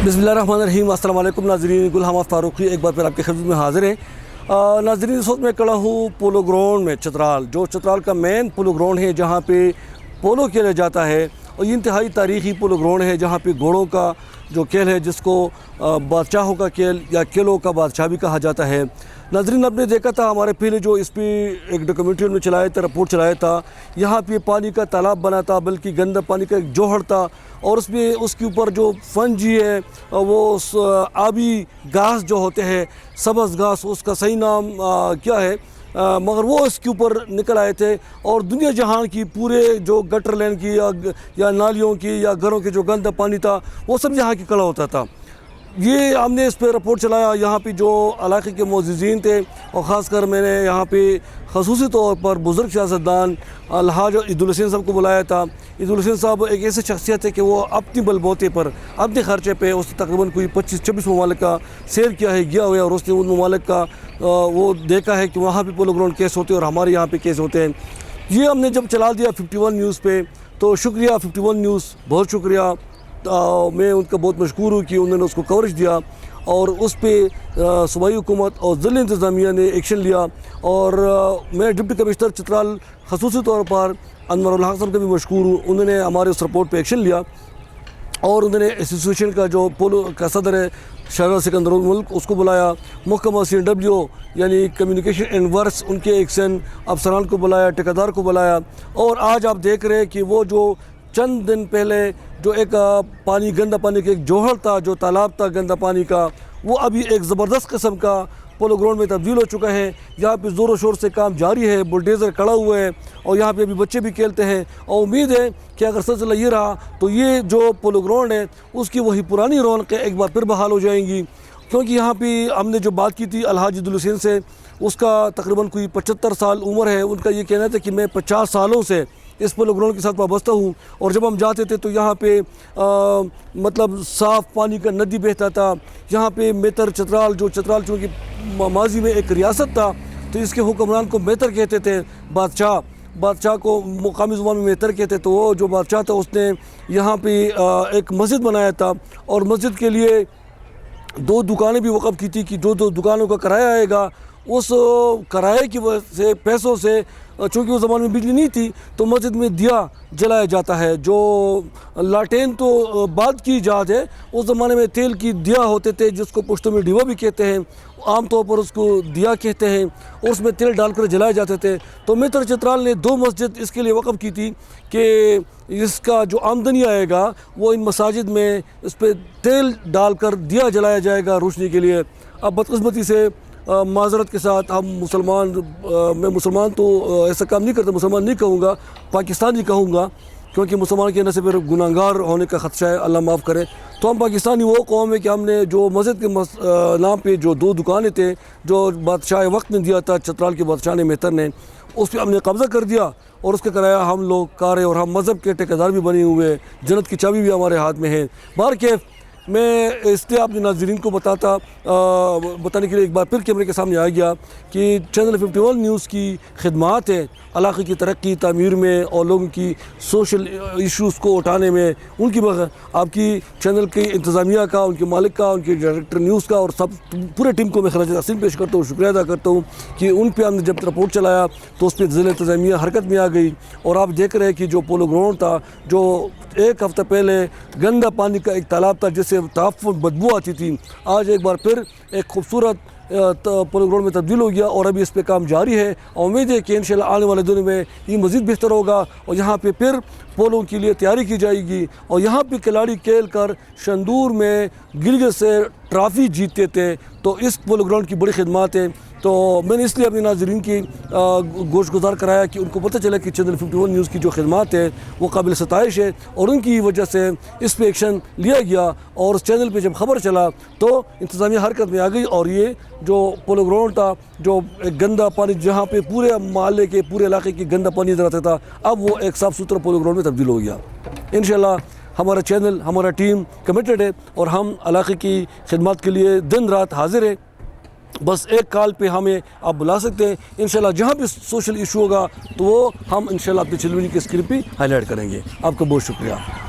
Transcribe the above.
बिस्मिल्लाहिर्रहमानिर्रहीम। अस्सलाम वालेकुम नाज़रीन, गुल हमाद फ़ारूक़ी एक बार फिर आपके खिदमत में हाज़िर है। नाज़रीन, इस वक्त मैं खड़ा हूँ पोलो ग्राउंड में, चतराल, जो चतराल का मेन पोलो ग्राउंड है जहाँ पे पोलो खेला जाता है। और ये इंतहाई तारीख़ी पोलो ग्राउंड है जहाँ पे घोड़ों का जो खेल है, जिसको बादशाहों का खेल या किलों का बादशाह भी कहा जाता है। नाज़रीन, आपने देखा था हमारे पहले जो इस पर एक डॉक्यूमेंट्री में चलाया था, रिपोर्ट चलाया था, यहाँ पे पानी का तालाब बना था, बल्कि गंदा पानी का एक जोहड़ था, और उसमें उसके ऊपर जो फंजी है वो आबी घास जो होते हैं, सब्ज़ घास, उसका सही नाम क्या है, मगर वो इसके ऊपर निकल आए थे। और दुनिया जहान की पूरे जो गटर लाइन की या नालियों की या घरों के जो गंदा पानी था, वो सब यहाँ की कला होता था। ये हमने इस पर रिपोर्ट चलाया। यहाँ पे जो इलाके के मुअज़्ज़िज़ीन थे, और ख़ासकर मैंने यहाँ पे ख़ुसूसी तौर पर बुज़ुर्ग सियासतदान अलहाज ईदुल हसन साहब को बुलाया था। ईदुल हसन साहब एक ऐसे शख्सियत है कि वो अपनी बलबूते पर, अपने ख़र्चे पे, उसने तकरीबन कोई 25-26 ममालिक का सैर किया है, गया हुआ है, और उसने उन ममालिक का वो देखा है कि वहाँ पे पोलो ग्राउंड कैसे होते हैं और हमारे यहाँ पे कैसे होते हैं। ये हमने जब चला दिया 51 न्यूज़ पे, तो शुक्रिया 51 न्यूज़, बहुत शुक्रिया। मैं उनका बहुत मशहूर हूँ कि उन्होंने उसको कवरेज दिया, और उस पर सूबाई हुकूमत और ज़िला इंतज़ामिया ने एक्शन लिया। और मैं डिप्टी कमिश्नर चतराल ख़ुसूसी तौर पर अनवर हक साहब का भी मशहूर हूँ, उन्होंने हमारे उस रिपोर्ट पे एक्शन लिया, और उन्होंने एसोसिएशन का जो पोलो का सदर है शहर सिकंदर मुल्क, उसको बुलाया। महकमा CNW यानी कम्युनिकेशन एंड वर्क्स, उनके एक्शन अफसरान को बुलाया, ठेकेदार को बुलाया। और आज आप देख रहे हैं कि वो जो चंद दिन पहले जो एक पानी, गंदा पानी का एक जोहर था, जो तालाब था गंदा पानी का, वो अभी एक ज़बरदस्त किस्म का पोलो ग्राउंड में तब्दील हो चुका है। यहाँ पे ज़ोर शोर से काम जारी है, बुलडोज़र खड़ा हुआ है, और यहाँ पे अभी बच्चे भी खेलते हैं। और उम्मीद है कि अगर सिलसिला ये रहा तो ये जो पोलो ग्राउंड है उसकी वही पुरानी रौनकें एक बार फिर बहाल हो जाएंगी। क्योंकि यहाँ पे हमने जो बात की थी अलहाज ईदुल हसन से, उसका तकरीबन कोई 75 साल उम्र है। उनका ये कहना था कि मैं 50 सालों से इस पोलो ग्राउंड के साथ वाबस्ता हूँ, और जब हम जाते थे तो यहाँ पे मतलब साफ़ पानी का नदी बहता था। यहाँ पे मेतर चतराल, जो चतराल चूँकि माजी में एक रियासत था, तो इसके हुक्मरान को मेतर कहते थे, बादशाह को मुकामी ज़ुबान में मेतर कहते। तो वो जो बादशाह था उसने यहाँ पे एक मस्जिद बनाया था, और मस्जिद के लिए 2 दुकानें भी वक़्फ़ की थी कि जो 2 दुकानों का किराया आएगा, उस किराए की वजह से, पैसों से, चूँकि उस ज़माने में बिजली नहीं थी, तो मस्जिद में दिया जलाया जाता है। जो लाटेन तो बाद की इजाद है, उस ज़माने में तेल की दिया होते थे, जिसको पुश्तों में डिवा भी कहते हैं, आम तौर पर उसको दिया कहते हैं, और उसमें तेल डालकर जलाए जाते थे। तो मेतर चतराल ने 2 मस्जिद इसके लिए वक़्फ़ की थी कि इसका जो आमदनी आएगा वो इन मसाजिद में इस पर तेल डालकर दिया जलाया जाएगा रोशनी के लिए। अब बदकिस्मती से माज़रत के साथ हम मुसलमान, मैं मुसलमान तो ऐसा काम नहीं करता, मुसलमान नहीं कहूँगा, पाकिस्तानी कहूँगा, क्योंकि मुसलमान के न से फिर गुनाहगार होने का ख़दशा है, अल्लाह माफ़ करे। तो हम पाकिस्तानी वो कौम है कि हमने जो मस्जिद के नाम पे जो 2 दुकानें थे, जो बादशाह वक्त ने दिया था, चतराल के बादशाह ने, मेहतर ने, उस पर हमने कब्ज़ा कर दिया, और उसका किराया हम लोग कारें, और हम मज़हब के ठेकेदार भी बने हुए हैं, जन्नत की चाबी भी हमारे हाथ में है। बार मैं इसलिए अपने नाज़रीन को बताने के लिए एक बार फिर कैमरे के सामने आ गया कि चैनल 51 न्यूज़ की खिदमात है इलाक़े की तरक्की तामीर में, और लोगों की सोशल इश्यूज़ को उठाने में। उनकी आपकी चैनल की इंतज़ामिया का, उनके मालिक का, उनके डायरेक्टर न्यूज़ का, और सब पूरे टीम को मैं खराज तहसीन पेश करता हूँ, शुक्रिया अदा करता हूँ कि उन पर हमने जब रिपोर्ट चलाया तो उस पर ज़िला इंतज़ामिया हरकत में आ गई। और आप देख रहे हैं कि जो पोलो ग्राउंड था, जो 1 हफ़्ता पहले गंदा पानी का एक तालाब था जिससे ताफ़ुन बदबू आती थी, आज एक बार फिर एक खूबसूरत पोलो ग्राउंड में तब्दील हो गया, और अभी इस पे काम जारी है। और उम्मीद है कि इंशाल्लाह आने वाले दिनों में ये मज़ीद बेहतर होगा, और यहाँ पे फिर पोलों के लिए तैयारी की जाएगी। और यहाँ पे खिलाड़ी खेल कर शंदूर में गिलगित से ट्रॉफ़ी जीतते थे। तो इस पोलो ग्राउंड की बड़ी खिदमत है। तो मैंने इसलिए अपने नाज़रीन की गोश गुजार कराया कि उनको पता चला कि चैनल 51 न्यूज़ की जो खिदमत है वो काबिल सताइश है, और उनकी वजह से इस पर एक्शन लिया गया। और उस चैनल पे जब ख़बर चला तो इंतज़ामिया हरकत में आ गई, और ये जो पोलो ग्राउंड था, जो एक गंदा पानी, जहाँ पे पूरे मोहल्ले के, पूरे इलाके की गंदा पानी नज़र आता था, अब वो एक साफ़ सुथरा पोलो ग्राउंड में तब्दील हो गया। इंशाल्लाह हमारा चैनल, हमारा टीम कमिटेड है, और हम इलाके की खिदमत के लिए दिन रात हाजिर है। बस एक कॉल पे हमें आप बुला सकते हैं। इंशाल्लाह जहाँ भी सोशल इशू होगा तो वो हम इंशाल्लाह अपनी टेलीविज़न की स्क्रीन पे हाईलाइट करेंगे। आपका बहुत शुक्रिया।